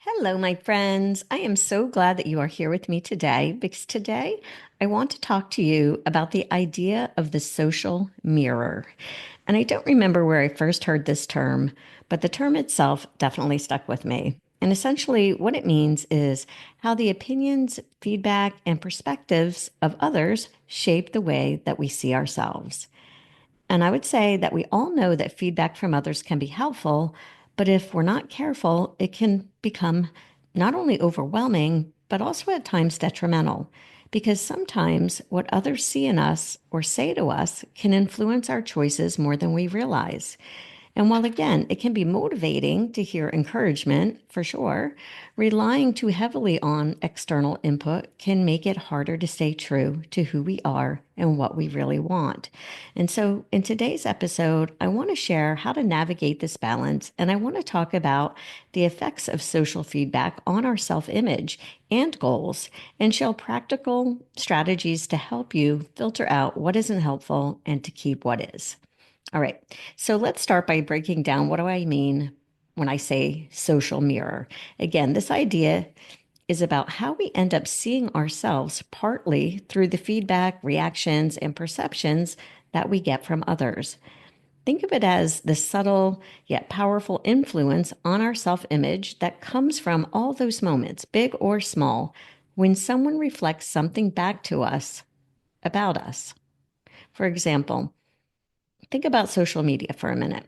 Hello, my friends. I am so glad that you are here with me today because today I want to talk to you about the idea of the social mirror. And I don't remember where I first heard this term, but the term itself definitely stuck with me. And essentially, what it means is how the opinions, feedback, and perspectives of others shape the way that we see ourselves. And I would say that we all know that feedback from others can be helpful, but if we're not careful, it can become not only overwhelming, but also at times detrimental. Because sometimes what others see in us or say to us can influence our choices more than we realize. And while again, it can be motivating to hear encouragement for sure, relying too heavily on external input can make it harder to stay true to who we are and what we really want. And so, in today's episode, I want to share how to navigate this balance, and I want to talk about the effects of social feedback on our self image and goals, and share practical strategies to help you filter out what isn't helpful and to keep what is. All right. So let's start by breaking down what do I mean when I say social mirror. Again, this idea is about how we end up seeing ourselves partly through the feedback, reactions, and perceptions that we get from others. Think of it as the subtle yet powerful influence on our self image that comes from all those moments, big or small, when someone reflects something back to us about us. For example, think about social media for a minute.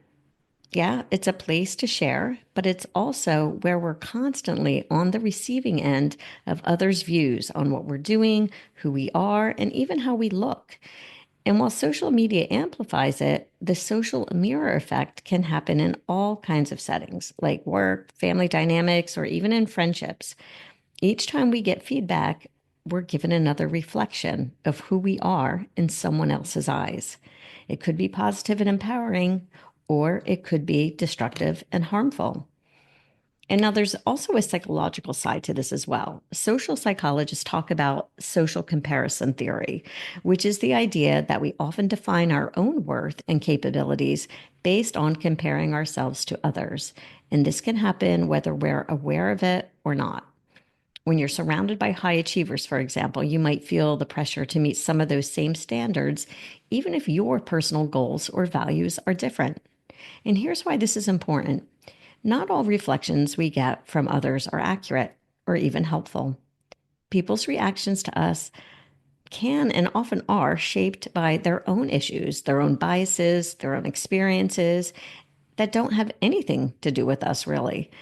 Yeah, it's a place to share, but it's also where we're constantly on the receiving end of others' views on what we're doing, who we are, and even how we look. And while social media amplifies it, the social mirror effect can happen in all kinds of settings, like work, family dynamics, or even in friendships. Each time we get feedback, we're given another reflection of who we are in someone else's eyes. It could be positive and empowering, or it could be destructive and harmful. And now there's also a psychological side to this as well. Social psychologists talk about social comparison theory, which is the idea that we often define our own worth and capabilities based on comparing ourselves to others. And this can happen whether we're aware of it or not. When you're surrounded by high achievers, for example, you might feel the pressure to meet some of those same standards, even if your personal goals or values are different. And here's why this is important. Not all reflections we get from others are accurate or even helpful. People's reactions to us can and often are shaped by their own issues, their own biases, their own experiences that don't have anything to do with us, really.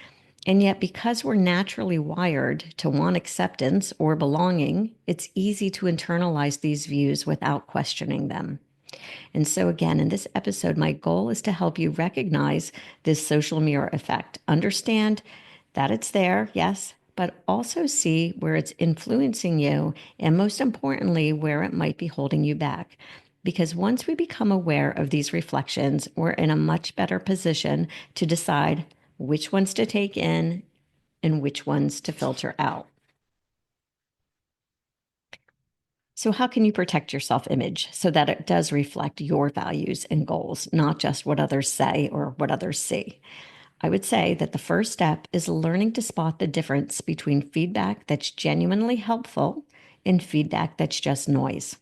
And yet, because we're naturally wired to want acceptance or belonging, it's easy to internalize these views without questioning them. And so, again, in this episode, my goal is to help you recognize this social mirror effect, understand that it's there, yes, but also see where it's influencing you, and most importantly, where it might be holding you back. Because once we become aware of these reflections, we're in a much better position to decide which ones to take in and which ones to filter out. So, how can you protect your self image so that it does reflect your values and goals, not just what others say or what others see? I would say that the first step is learning to spot the difference between feedback that's genuinely helpful and feedback that's just noise.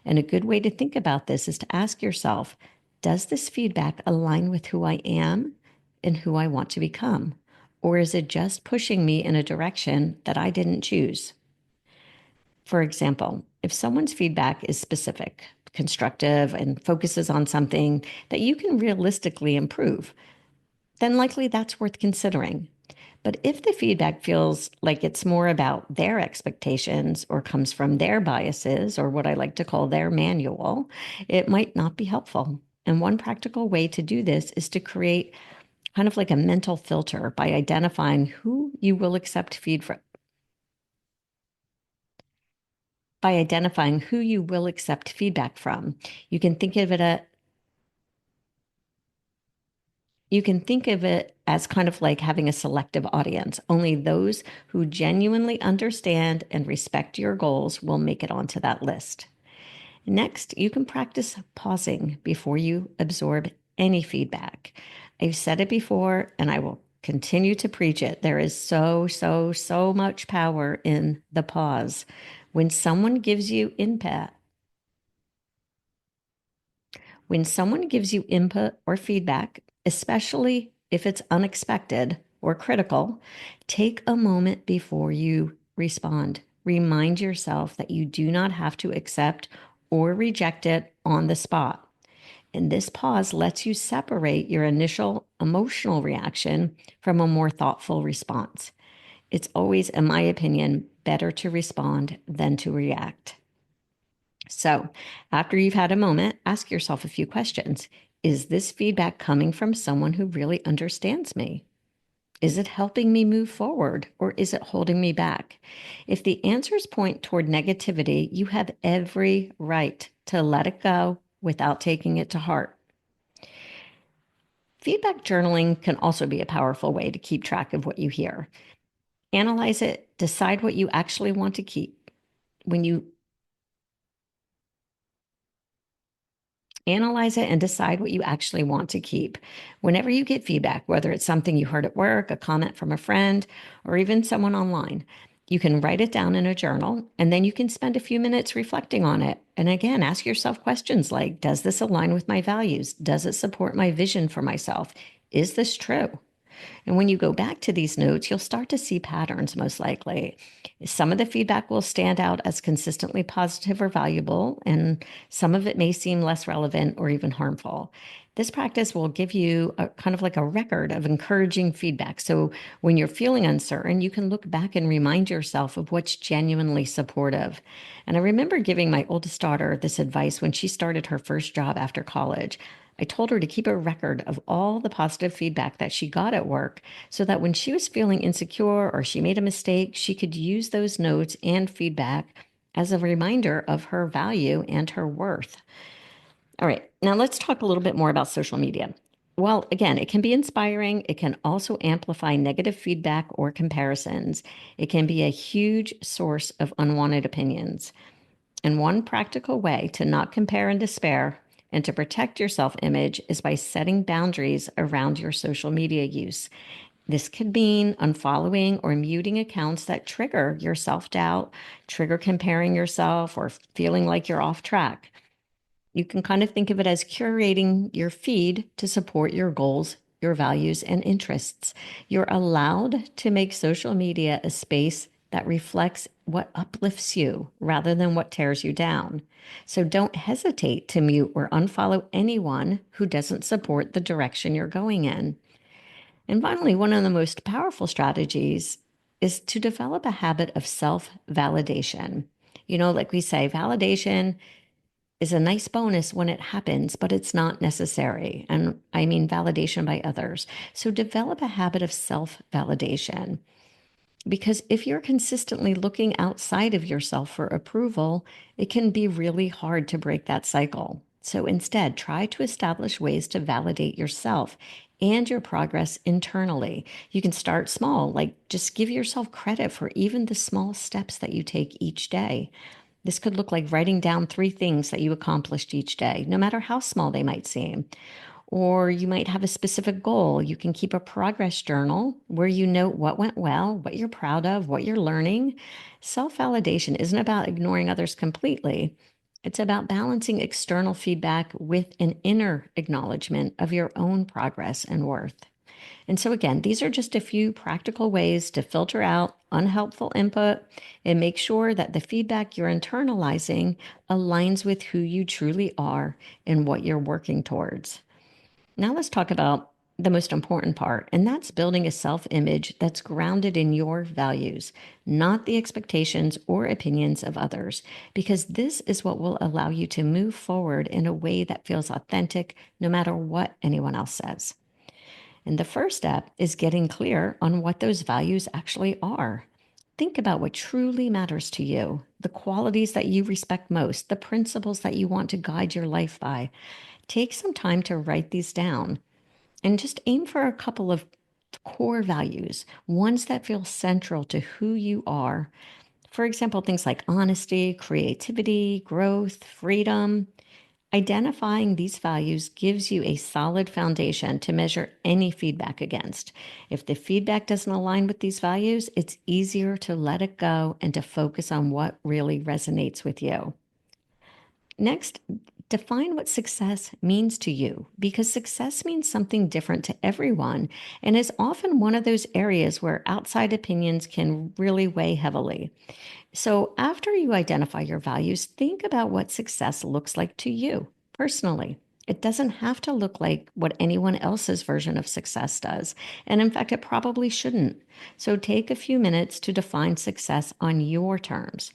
And a good way to think about this is to ask yourself, does this feedback align with who I am and who I want to become? Or is it just pushing me in a direction that I didn't choose? For example, if someone's feedback is specific, constructive, and focuses on something that you can realistically improve, then likely that's worth considering. But if the feedback feels like it's more about their expectations or comes from their biases or what I like to call their manual, it might not be helpful. And one practical way to do this is to create kind of like a mental filter by identifying who you will accept feedback from. You can think of it you can think of it as kind of like having a selective audience. Only those who genuinely understand and respect your goals will make it onto that list. Next, you can practice pausing before you absorb any feedback. I've said it before, and I will Continue to preach it. There is so much power in the pause. When someone gives you input, when someone gives you input or feedback, especially if it's unexpected or critical, take a moment before you respond. Remind yourself that you do not have to accept or reject it on the spot. And this pause lets you separate your initial emotional reaction from a more thoughtful response. It's always, in my opinion, better to respond than to react. So, after you've had a moment, ask yourself a few questions. Is this feedback coming from someone who really understands me? Is it helping me move forward or is it holding me back? If the answers point toward negativity, you have every right to let it go without taking it to heart. Feedback journaling can also be a powerful way to keep track of what you hear. Analyze it, decide what you actually want to keep. When you analyze it and decide what you actually want to keep. Whenever you get feedback, whether it's something you heard at work, a comment from a friend, or even someone online, you can write it down in a journal and then you can spend a few minutes reflecting on it. And again, ask yourself questions like, does this align with my values? Does it support my vision for myself? Is this true? And when you go back to these notes, you'll start to see patterns most likely. Some of the feedback will stand out as consistently positive or valuable, and some of it may seem less relevant or even harmful. This practice will give you a kind of like a record of encouraging feedback. So when you're feeling uncertain, you can look back and remind yourself of what's genuinely supportive. And I remember giving my oldest daughter this advice when she started her first job after college. I told her to keep a record of all the positive feedback that she got at work so that when she was feeling insecure or she made a mistake, she could use those notes and feedback as a reminder of her value and her worth. All right, now let's talk a little bit more about social media. Well, again, it can be inspiring. It can also amplify negative feedback or comparisons. It can be a huge source of unwanted opinions. And one practical way to not compare and despair and to protect your self image is by setting boundaries around your social media use. This could mean unfollowing or muting accounts that trigger your self doubt, trigger comparing yourself, or feeling like you're off track. You can kind of think of it as curating your feed to support your goals, your values, and interests. You're allowed to make social media a space that reflects what uplifts you rather than what tears you down. So don't hesitate to mute or unfollow anyone who doesn't support the direction you're going in. And finally, one of the most powerful strategies is to develop a habit of self validation. Like we say, validation is a nice bonus when it happens, but it's not necessary. And I mean validation by others. So develop a habit of self validation. Because if you're consistently looking outside of yourself for approval, it can be really hard to break that cycle. So instead, try to establish ways to validate yourself and your progress internally. You can start small, like just give yourself credit for even the small steps that you take each day. This could look like writing down 3 things that you accomplished each day, no matter how small they might seem. Or you might have a specific goal. You can keep a progress journal where you note what went well, what you're proud of, what you're learning. Self validation isn't about ignoring others completely, it's about balancing external feedback with an inner acknowledgement of your own progress and worth. And so, again, these are just a few practical ways to filter out unhelpful input and make sure that the feedback you're internalizing aligns with who you truly are and what you're working towards. Now, let's talk about the most important part, and that's building a self image that's grounded in your values, not the expectations or opinions of others, because this is what will allow you to move forward in a way that feels authentic no matter what anyone else says. And the first step is getting clear on what those values actually are. Think about what truly matters to you, the qualities that you respect most, the principles that you want to guide your life by. Take some time to write these down and just aim for a couple of core values, ones that feel central to who you are. For example, things like honesty, creativity, growth, freedom. Identifying these values gives you a solid foundation to measure any feedback against. If the feedback doesn't align with these values, it's easier to let it go and to focus on what really resonates with you. Next, define what success means to you because success means something different to everyone and is often one of those areas where outside opinions can really weigh heavily. So, after you identify your values, think about what success looks like to you personally. It doesn't have to look like what anyone else's version of success does. And in fact, it probably shouldn't. So, take a few minutes to define success on your terms.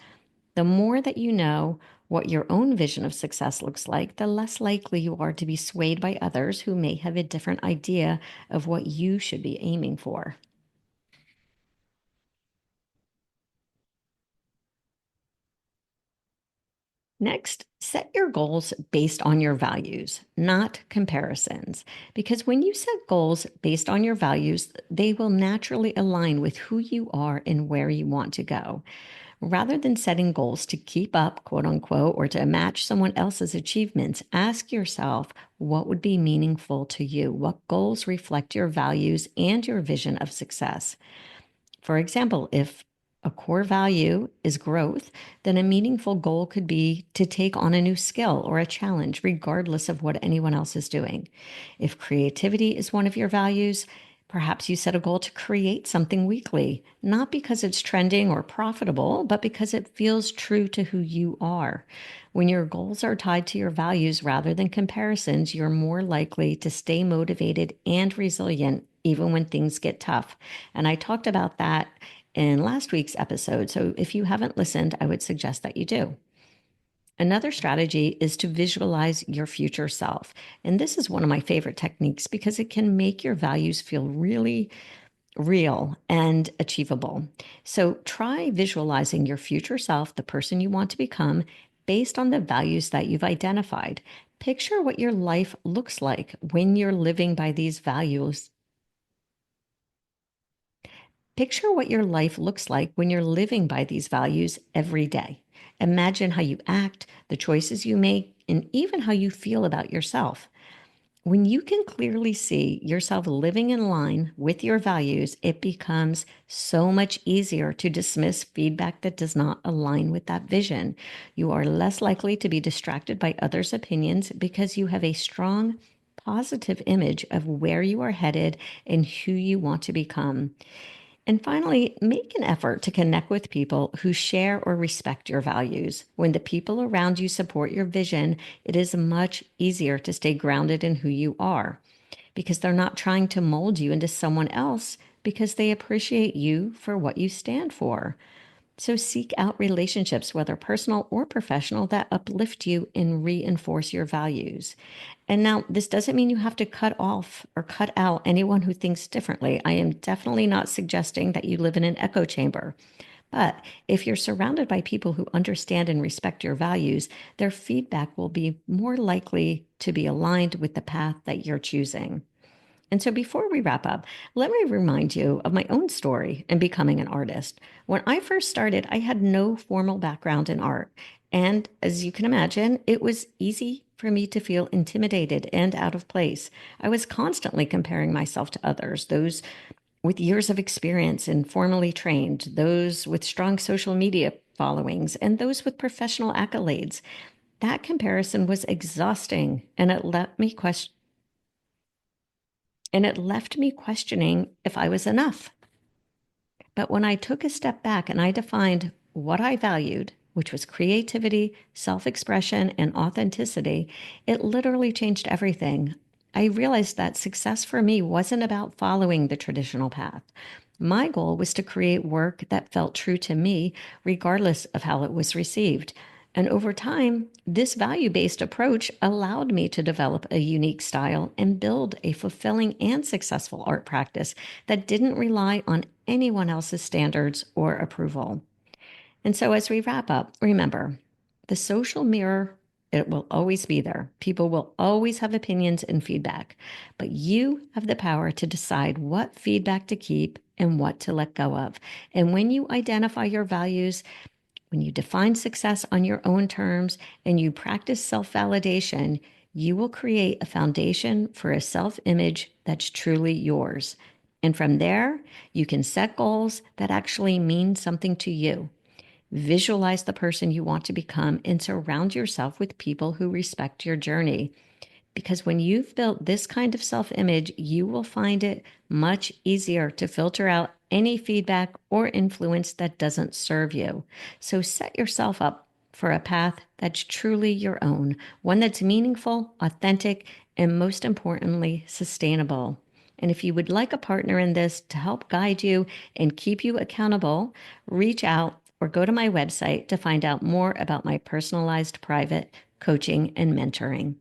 The more that you know what your own vision of success looks like, the less likely you are to be swayed by others who may have a different idea of what you should be aiming for. Next, set your goals based on your values, not comparisons. Because when you set goals based on your values, they will naturally align with who you are and where you want to go. Rather than setting goals to keep up, quote unquote, or to match someone else's achievements, ask yourself what would be meaningful to you? What goals reflect your values and your vision of success? For example, if a core value is growth, then a meaningful goal could be to take on a new skill or a challenge, regardless of what anyone else is doing. If creativity is one of your values, perhaps you set a goal to create something weekly, not because it's trending or profitable, but because it feels true to who you are. When your goals are tied to your values rather than comparisons, you're more likely to stay motivated and resilient even when things get tough. And I talked about that in last week's episode. So if you haven't listened, I would suggest that you do. Another strategy is to visualize your future self. And this is one of my favorite techniques because it can make your values feel really real and achievable. So try visualizing your future self, the person you want to become, based on the values that you've identified. Picture what your life looks like when you're living by these values. Picture what your life looks like when you're living by these values every day. Imagine how you act, the choices you make, and even how you feel about yourself. When you can clearly see yourself living in line with your values, it becomes so much easier to dismiss feedback that does not align with that vision. You are less likely to be distracted by others' opinions because you have a strong, positive image of where you are headed and who you want to become. And finally, make an effort to connect with people who share or respect your values. When the people around you support your vision, it is much easier to stay grounded in who you are because they're not trying to mold you into someone else because they appreciate you for what you stand for. So seek out relationships, whether personal or professional, that uplift you and reinforce your values. And now, this doesn't mean you have to cut off or cut out anyone who thinks differently. I am definitely not suggesting that you live in an echo chamber. But if you're surrounded by people who understand and respect your values, their feedback will be more likely to be aligned with the path that you're choosing. And so before we wrap up, let me remind you of my own story in becoming an artist. When I first started, I had no formal background in art. And as you can imagine, it was easy for me to feel intimidated and out of place. I was constantly comparing myself to others, those with years of experience and formally trained, those with strong social media followings, and those with professional accolades. That comparison was exhausting, and it left me questioning if I was enough. But when I took a step back and I defined what I valued, which was creativity, self expression, and authenticity, it literally changed everything. I realized that success for me wasn't about following the traditional path. My goal was to create work that felt true to me, regardless of how it was received. And over time, this value based approach allowed me to develop a unique style and build a fulfilling and successful art practice that didn't rely on anyone else's standards or approval. And so, as we wrap up, remember the social mirror, it will always be there. People will always have opinions and feedback, but you have the power to decide what feedback to keep and what to let go of. And when you identify your values, When you define success on your own terms and you practice self validation, you will create a foundation for a self image that's truly yours. And from there, you can set goals that actually mean something to you. Visualize the person you want to become and surround yourself with people who respect your journey. Because when you've built this kind of self image, you will find it much easier to filter out any feedback or influence that doesn't serve you. So set yourself up for a path that's truly your own, one that's meaningful, authentic, and most importantly, sustainable. And if you would like a partner in this to help guide you and keep you accountable, reach out or go to my website to find out more about my personalized private coaching and mentoring.